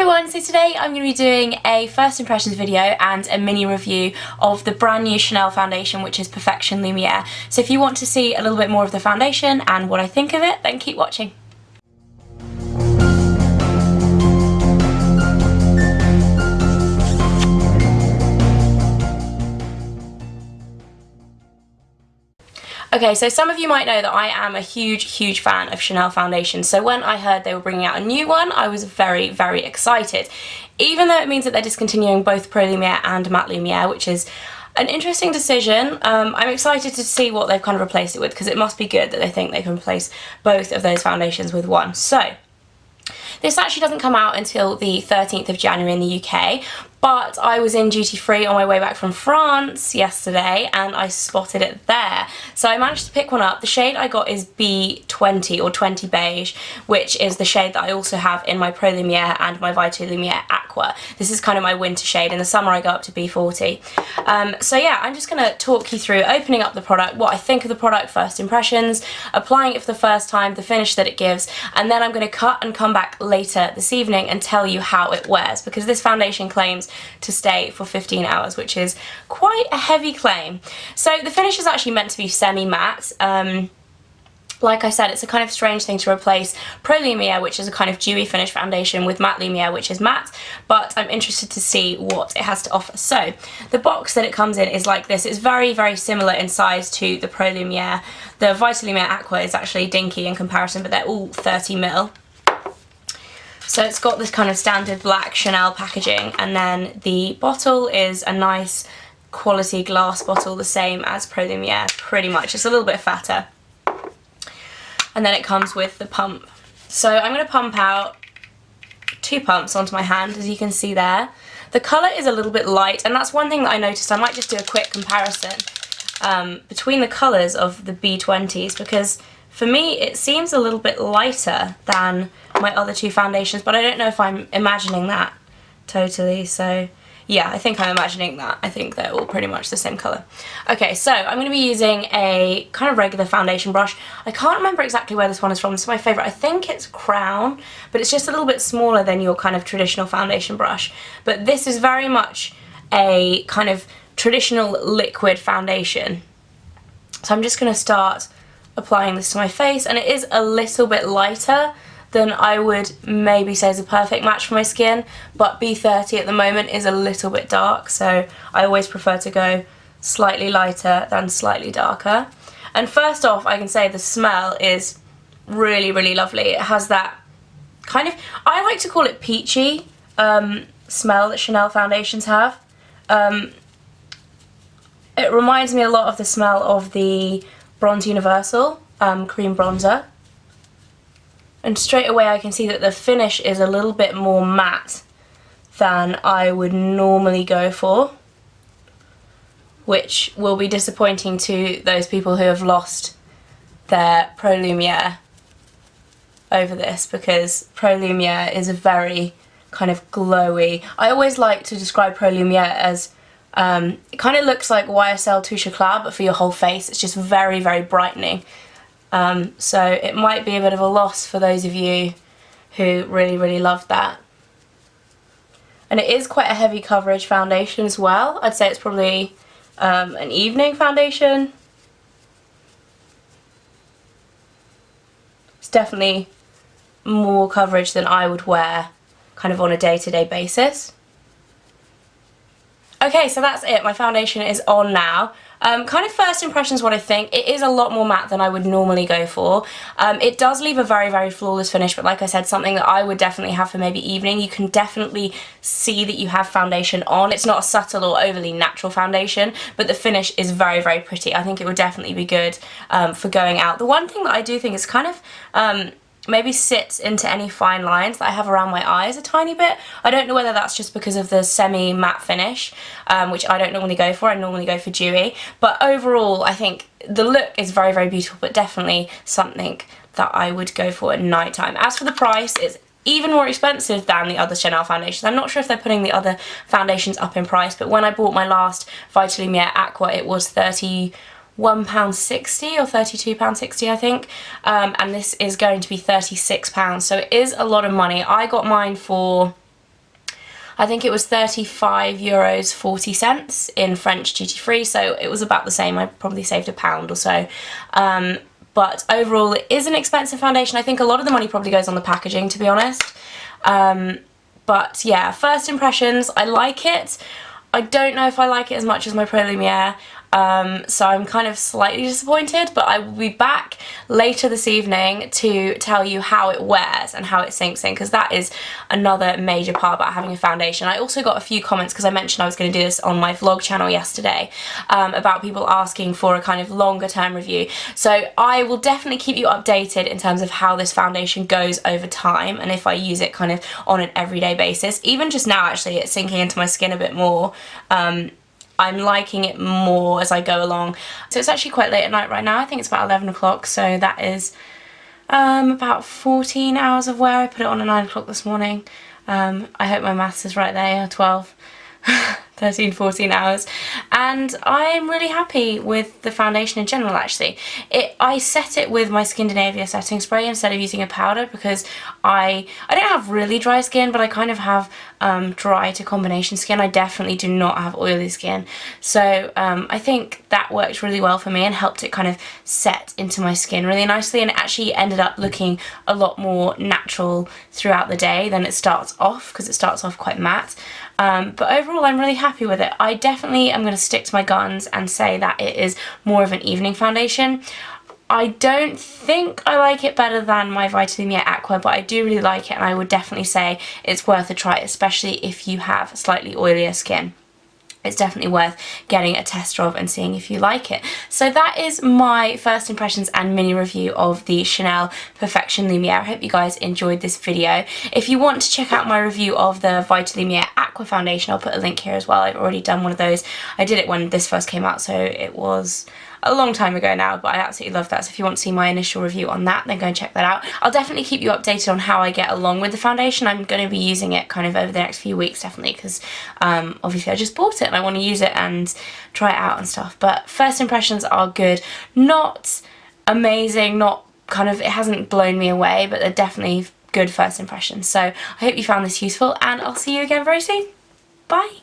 everyone, so today I'm going to be doing a first impressions video and a mini review of the brand new Chanel foundation, which is Perfection Lumiere. So if you want to see a little bit more of the foundation and what I think of it, then keep watching. Okay, so some of you might know that I am a huge fan of Chanel foundation, so when I heard they were bringing out a new one, I was very excited. Even though it means that they're discontinuing both Pro Lumiere and Matte Lumiere, which is an interesting decision. I'm excited to see what they've kind of replaced it with, because it must be good that they think they can replace both of those foundations with one. So this actually doesn't come out until the 13th of January in the UK, but I was in duty free on my way back from France yesterday and I spotted it there. So I managed to pick one up. The shade I got is B20 or 20 beige, which is the shade that I also have in my Pro Lumiere and my Vita Lumiere Aqua. This is kind of my winter shade. In the summer I go up to B40. So yeah, I'm just going to talk you through opening up the product, what I think of the product, first impressions, applying it for the first time, the finish that it gives, and then I'm going to cut and come back later this evening and tell you how it wears, because this foundation claims to stay for 15 hours, which is quite a heavy claim. So the finish is actually meant to be semi-matte. Like I said, it's a kind of strange thing to replace Pro Lumiere, which is a kind of dewy finish foundation, with Matte Lumiere, which is matte, but I'm interested to see what it has to offer. So the box that it comes in is like this. It's very similar in size to the Pro Lumiere. The Vita Lumiere Aqua is actually dinky in comparison, but they're all 30ml. So it's got this kind of standard black Chanel packaging, and then the bottle is a nice quality glass bottle, the same as Pro Lumiere, pretty much. It's a little bit fatter. And then it comes with the pump. So I'm going to pump out 2 pumps onto my hand, as you can see there. The colour is a little bit light, and that's one thing that I noticed. I might just do a quick comparison between the colours of the B20s, because for me it seems a little bit lighter than my other 2 foundations, but I don't know if I'm imagining that totally. So yeah, I think I'm imagining that. I think they're all pretty much the same colour. Okay, so I'm going to be using a kind of regular foundation brush. I can't remember exactly where this one is from. It's my favourite. I think it's Crown, but it's just a little bit smaller than your kind of traditional foundation brush. But this is very much a kind of traditional liquid foundation. So I'm just going to start applying this to my face, and it is a little bit lighter than I would maybe say is a perfect match for my skin, but B30 at the moment is a little bit dark, so I always prefer to go slightly lighter than slightly darker. And first off, I can say the smell is really lovely. It has that kind of, I like to call it peachy smell that Chanel foundations have. It reminds me a lot of the smell of the Bronze Universal cream bronzer. And straight away I can see that the finish is a little bit more matte than I would normally go for, which will be disappointing to those people who have lost their Pro Lumiere over this, because Pro Lumiere is a very kind of glowy. I always like to describe Pro Lumiere as it kind of looks like YSL Touche Eclat, but for your whole face. It's just very brightening. So it might be a bit of a loss for those of you who really loved that. And it is quite a heavy coverage foundation as well. I'd say it's probably an evening foundation. It's definitely more coverage than I would wear kind of on a day-to-day basis. Okay, so that's it. My foundation is on now. Kind of first impressions, what I think. It is a lot more matte than I would normally go for. It does leave a very flawless finish, but like I said, something that I would definitely have for maybe evening. You can definitely see that you have foundation on. It's not a subtle or overly natural foundation, but the finish is very pretty. I think it would definitely be good for going out. The one thing that I do think is kind of maybe sits into any fine lines that I have around my eyes a tiny bit. I don't know whether that's just because of the semi-matte finish, which I don't normally go for. I normally go for dewy. But overall, I think the look is very beautiful, but definitely something that I would go for at night time. As for the price, it's even more expensive than the other Chanel foundations. I'm not sure if they're putting the other foundations up in price, but when I bought my last Vita Lumiere Aqua, it was £31.60 or £32.60, I think, and this is going to be £36, so it is a lot of money. I got mine for I think it was €35.40 in French duty free, so it was about the same. I probably saved £1 or so. But overall it is an expensive foundation. I think a lot of the money probably goes on the packaging, to be honest. But yeah, first impressions, I like it. I don't know if I like it as much as my Pro Lumiere, so I'm kind of slightly disappointed, but I will be back later this evening to tell you how it wears and how it sinks in, because that is another major part about having a foundation. I also got a few comments, because I mentioned I was going to do this on my vlog channel yesterday, about people asking for a kind of longer term review. So I will definitely keep you updated in terms of how this foundation goes over time, and if I use it kind of on an everyday basis. Even just now, actually, it's sinking into my skin a bit more. I'm liking it more as I go along. So it's actually quite late at night right now. I think it's about 11 o'clock, so that is about 14 hours of wear. I put it on at 9 o'clock this morning. I hope my maths is right there, 12. 13, 14 hours, and I'm really happy with the foundation in general. Actually, I set it with my Skindinavia setting spray instead of using a powder, because I don't have really dry skin, but I kind of have dry to combination skin. I definitely do not have oily skin, so I think that worked really well for me and helped it kind of set into my skin really nicely, and it actually ended up looking a lot more natural throughout the day than it starts off, because it starts off quite matte. But overall I'm really happy with it. I definitely am going to stick to my guns and say that it is more of an evening foundation. I don't think I like it better than my Lumiere Aqua, but I do really like it, and I would definitely say it's worth a try, especially if you have slightly oilier skin. It's definitely worth getting a tester of and seeing if you like it. So that is my first impressions and mini review of the Chanel Perfection Lumiere. I hope you guys enjoyed this video. If you want to check out my review of the Lumiere Aqua foundation, I'll put a link here as well. I've already done one of those. I did it when this first came out, so it was a long time ago now, but I absolutely love that. So if you want to see my initial review on that, then go and check that out. I'll definitely keep you updated on how I get along with the foundation. I'm going to be using it kind of over the next few weeks, definitely, because obviously I just bought it and I want to use it and try it out and stuff. But first impressions are good. Not amazing, not kind of, it hasn't blown me away, but they're definitely good first impressions. So I hope you found this useful, and I'll see you again very soon. Bye!